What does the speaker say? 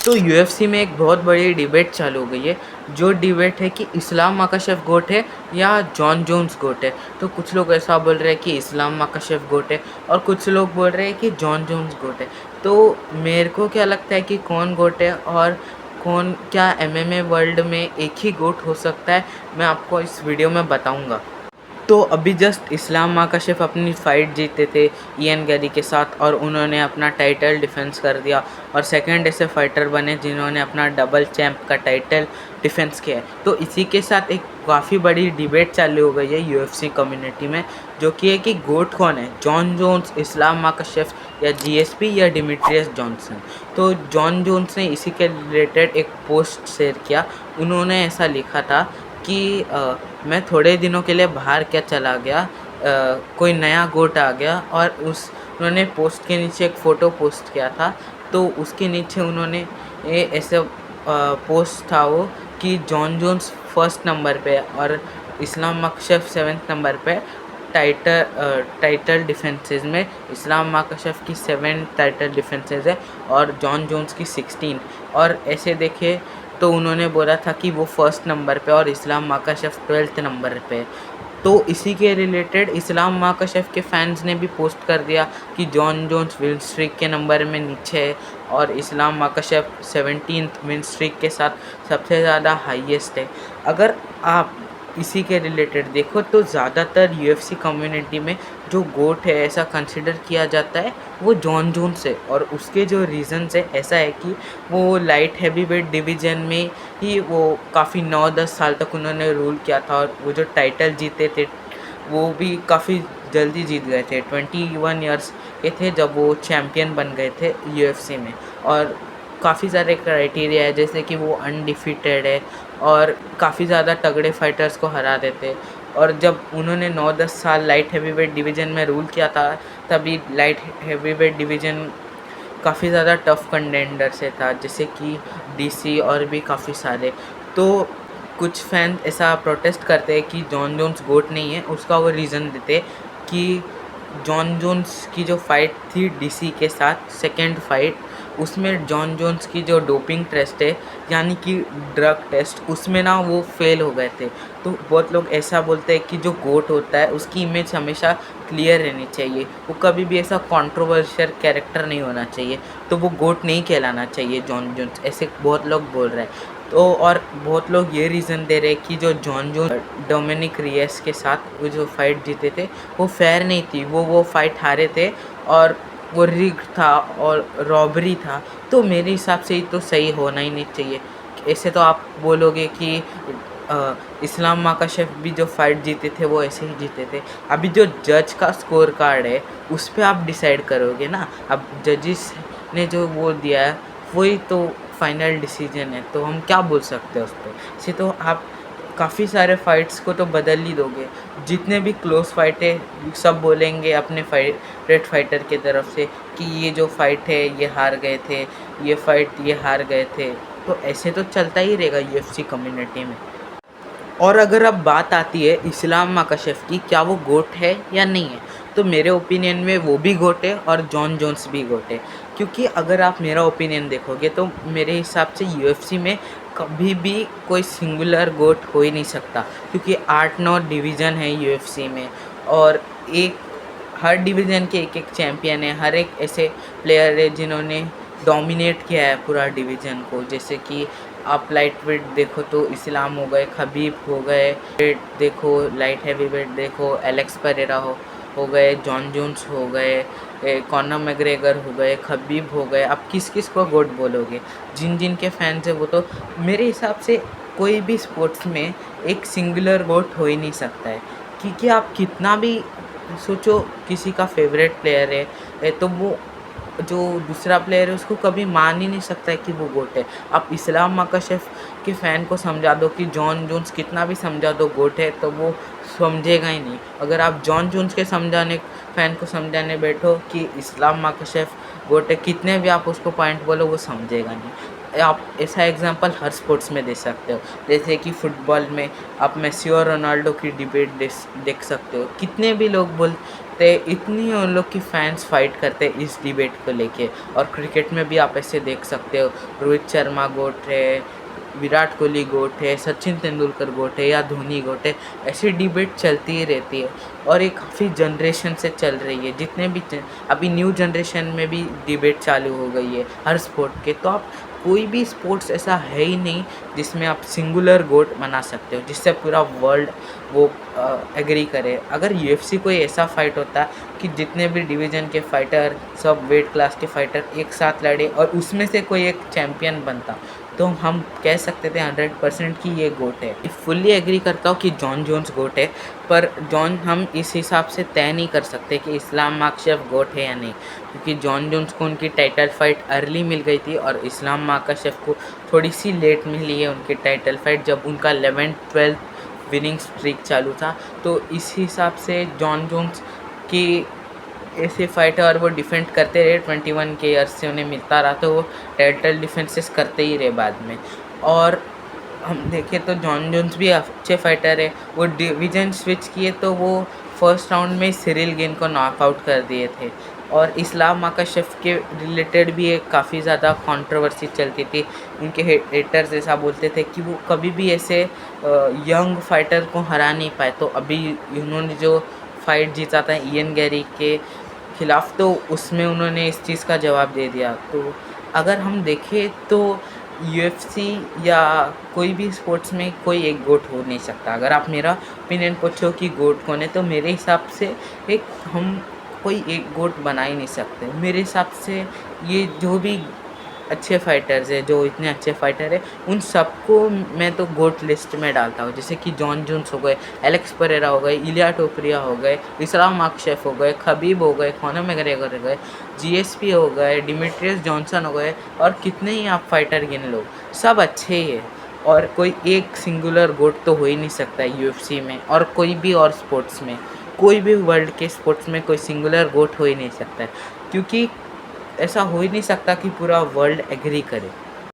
तो यूएफसी में एक बहुत बड़ी डिबेट चालू हो गई है। जो डिबेट है कि इस्लाम माकाशेव गोट है या जॉन जोन्स गोट है। तो कुछ लोग ऐसा बोल रहे हैं कि इस्लाम माकाशेव गोट है और कुछ लोग बोल रहे हैं कि जॉन जोन्स गोट है। तो मेरे को क्या लगता है कि कौन गोट है और कौन क्या एमएमए वर्ल्ड में एक ही गोट हो सकता है, मैं आपको इस वीडियो में बताऊंगा। तो अभी जस्ट इस्लाम माकाशेव अपनी फ़ाइट जीते थे इयन गैरी के साथ और उन्होंने अपना टाइटल डिफेंस कर दिया और सेकंड ऐसे फाइटर बने जिन्होंने अपना डबल चैम्प का टाइटल डिफेंस किया है। तो इसी के साथ एक काफ़ी बड़ी डिबेट चालू हो गई है यूएफसी कम्युनिटी में, जो कि है कि गोट कौन है, जॉन जोन्स, इस्लाम माकाशेव या जीएसपी या डिमिट्रियस जॉनसन। तो जॉन जोन्स ने इसी के रिलेटेड एक पोस्ट शेयर किया। उन्होंने ऐसा लिखा था कि मैं थोड़े दिनों के लिए बाहर क्या चला गया, कोई नया गोट आ गया और उन्होंने पोस्ट के नीचे एक फ़ोटो पोस्ट किया था। तो उसके नीचे उन्होंने ऐसे पोस्ट था वो कि जॉन जोन्स फर्स्ट नंबर पे और इस्लाम माकाशेव सेवन्थ नंबर पे टाइटल डिफेंसेस में। इस्लाम माकाशेव की 7 टाइटल डिफेंसेस है और जॉन जोन्स की 16। और ऐसे देखे तो उन्होंने बोला था कि वो फर्स्ट नंबर पे और इस्लाम माकाशेव 12th नंबर पे। तो इसी के रिलेटेड इस्लाम माकाशेव के फैंस ने भी पोस्ट कर दिया कि जॉन जोन्स विन स्ट्रीक के नंबर में नीचे है और इस्लाम माकाशेव 17th विन स्ट्रीक के साथ सबसे ज़्यादा हाईएस्ट है। अगर आप इसी के रिलेटेड देखो तो ज़्यादातर यूएफसी कम्युनिटी में जो गोट है ऐसा कंसिडर किया जाता है वो जॉन जोन्स है। और उसके जो रीज़न्स है ऐसा है कि वो लाइट हैवी वेट डिवीज़न में ही वो काफ़ी 9-10 साल तक उन्होंने रूल किया था और वो जो टाइटल जीते थे वो भी काफ़ी जल्दी जीत गए थे। 21 ईयर्स के थे जब वो चैम्पियन बन गए थे यूएफसी में। और काफ़ी सारे क्राइटेरिया है जैसे कि वो अनडिफीटेड है और काफ़ी ज़्यादा तगड़े फाइटर्स को हरा देते। और जब उन्होंने 9-10 साल लाइट हैवीवेट डिवीज़न में रूल किया था तभी लाइट हैवीवेट डिवीज़न काफ़ी ज़्यादा टफ़ कंटेंडर से था, जैसे कि डीसी और भी काफ़ी सारे। तो कुछ फैन ऐसा प्रोटेस्ट करते हैं कि जॉन जोन्स गोट नहीं है। उसका वो रीज़न देते कि जॉन जोन्स की जो फ़ाइट थी डीसी के साथ सेकंड फ़ाइट, उसमें जॉन जोन्स की जो डोपिंग टेस्ट है यानी कि ड्रग टेस्ट, उसमें ना वो फेल हो गए थे। तो बहुत लोग ऐसा बोलते हैं कि जो गोट होता है उसकी इमेज हमेशा क्लियर रहनी चाहिए, वो कभी भी ऐसा कंट्रोवर्शियल कैरेक्टर नहीं होना चाहिए, तो वो गोट नहीं कहलाना चाहिए जॉन जोन्स, ऐसे बहुत लोग बोल रहे हैं। तो और बहुत लोग ये रीज़न दे रहे हैं कि जो जॉन जोन्स डोमिनिक रियस के साथ वो जो फाइट जीते थे वो फेयर नहीं थी, वो फाइट हारे थे और वो रिग्ड था और रॉबरी था। तो मेरे हिसाब से ये तो सही होना ही नहीं चाहिए। ऐसे तो आप बोलोगे कि इस्लाम माकाशेव भी जो फाइट जीते थे वो ऐसे ही जीते थे। अभी जो जज का स्कोर कार्ड है उस पे आप डिसाइड करोगे ना। अब जजिस ने जो वो दिया है वही तो फाइनल डिसीजन है, तो हम क्या बोल सकते हैं उस पर। इसे तो आप काफ़ी सारे फाइट्स को तो बदल ही दोगे। जितने भी क्लोज फाइट है सब बोलेंगे अपने फेवरेट फाइटर के तरफ से कि ये जो फाइट है ये हार गए थे, ये फाइट ये हार गए थे। तो ऐसे तो चलता ही रहेगा यूएफसी कम्युनिटी में। और अगर अब बात आती है इस्लाम माकाशेव की, क्या वो गोट है या नहीं है, तो मेरे ओपिनियन में वो भी गोट है और जॉन जोन्स भी गोट है। क्योंकि अगर आप मेरा ओपिनियन देखोगे तो मेरे हिसाब से यूएफसी में कभी भी कोई सिंगुलर गोट हो ही नहीं सकता, क्योंकि 8-9 डिवीज़न है यूएफसी में और एक हर डिवीज़न के एक चैम्पियन है, हर एक ऐसे प्लेयर है जिन्होंने डोमिनेट किया है पूरा डिवीज़न को। जैसे कि आप लाइट वेट देखो तो इस्लाम हो गए, खबीब हो गए, वेट देखो लाइट हैवी वेट देखो एलेक्स परेरा हो गए, जॉन जोन्स हो गए, कॉनर मैग्रेगर हो गए, खबीब हो गए। आप किस किस को गोट बोलोगे? जिन जिन के फैंस हैं वो तो मेरे हिसाब से कोई भी स्पोर्ट्स में एक सिंगुलर गोट हो ही नहीं सकता है। क्योंकि आप कितना भी सोचो किसी का फेवरेट प्लेयर है तो वो जो दूसरा प्लेयर है उसको कभी मान ही नहीं सकता है कि वो गोट है। आप इस्लाम माकाशेव के फ़ैन को समझा दो कि जॉन जोन्स कितना भी समझा दो गोट है तो वो समझेगा ही नहीं। अगर आप जॉन जोन्स के फ़ैन को समझाने बैठो कि इस्लाम माकाशेव गोट है, कितने भी आप उसको पॉइंट बोलो वो समझेगा नहीं। आप ऐसा एग्जांपल हर स्पोर्ट्स में दे सकते हो, जैसे कि फुटबॉल में आप मेसी और रोनाल्डो की डिबेट देख सकते हो, कितने भी लोग बोलते, इतनी उन लोग की फैंस फाइट करते हैं इस डिबेट को लेके। और क्रिकेट में भी आप ऐसे देख सकते हो, रोहित शर्मा गोट है, विराट कोहली गोट है, सचिन तेंदुलकर गोट है या धोनी गोट है, ऐसी डिबेट चलती ही रहती है। और ये काफ़ी जनरेशन से चल रही है, जितने भी अभी न्यू जनरेशन में भी डिबेट चालू हो गई है हर स्पोर्ट के। तो आप कोई भी स्पोर्ट्स ऐसा है ही नहीं जिसमें आप सिंगुलर गोट बना सकते हो, जिससे पूरा वर्ल्ड वो एग्री करे। अगर यूएफसी कोई ऐसा फाइट होता कि जितने भी डिवीज़न के फाइटर, सब वेट क्लास के फाइटर एक साथ लड़े और उसमें से कोई एक चैम्पियन बनता, तो हम कह सकते थे 100% कि ये गोट है। फुल्ली एग्री करता हूँ कि जॉन जोन्स गोट है, पर हम इस हिसाब से तय नहीं कर सकते कि इस्लाम माकशेफ गोट है या नहीं, क्योंकि जॉन जोन्स को उनकी टाइटल फाइट अर्ली मिल गई थी और इस्लाम माकशेफ को थोड़ी सी लेट मिली है उनकी टाइटल फाइट, जब उनका 11th-12th विनिंग स्ट्रीक चालू था। तो इस हिसाब से जॉन जोन्स की ऐसे फाइट है और वो डिफेंड करते रहे 21 के ईयर्स से, उन्हें मिलता रहा, तो वो टाइटल डिफेंसेस करते ही रहे बाद में। और हम देखें तो जॉन जोन्स भी अच्छे फाइटर है, वो डिवीज़न स्विच किए तो वो फर्स्ट राउंड में सिरिल गेन को नॉकआउट कर दिए थे। और इस्लाम माकाशेफ के रिलेटेड भी एक काफ़ी ज़्यादा कंट्रोवर्सी चलती थी, उनके हेटर्स ऐसा बोलते थे कि वो कभी भी ऐसे यंग फाइटर को हरा नहीं पाए। तो अभी उन्होंने जो फाइट जीता था इयन गैरी के खिलाफ, तो उसमें उन्होंने इस चीज़ का जवाब दे दिया। तो अगर हम देखें तो यूएफसी या कोई भी स्पोर्ट्स में कोई एक गोट हो नहीं सकता। अगर आप मेरा ओपिनियन पूछो कि गोट कौन है, तो मेरे हिसाब से एक हम कोई एक गोट बना ही नहीं सकते। मेरे हिसाब से ये जो भी अच्छे फाइटर्स है, जो इतने अच्छे फाइटर है, उन सबको मैं तो गोट लिस्ट में डालता हूँ। जैसे कि जॉन जोन्स हो गए, एलेक्स परेरा हो गए, इलिया टोपरिया हो गए, इस्लाम माकशेफ हो गए, खबीब हो गए, कॉनर मैग्रेगर हो गए, जीएसपी हो गए, डिमिट्रियस जॉनसन हो गए, और कितने ही आप फाइटर गिन लो, सब अच्छे ही है। और कोई एक सिंगुलर गोट तो हो ही नहीं सकता यूएफसी में, और कोई भी और स्पोर्ट्स में, कोई भी वर्ल्ड के स्पोर्ट्स में कोई सिंगुलर गोट हो ही नहीं सकता है, क्योंकि ऐसा हो ही नहीं सकता कि पूरा वर्ल्ड एग्री करे।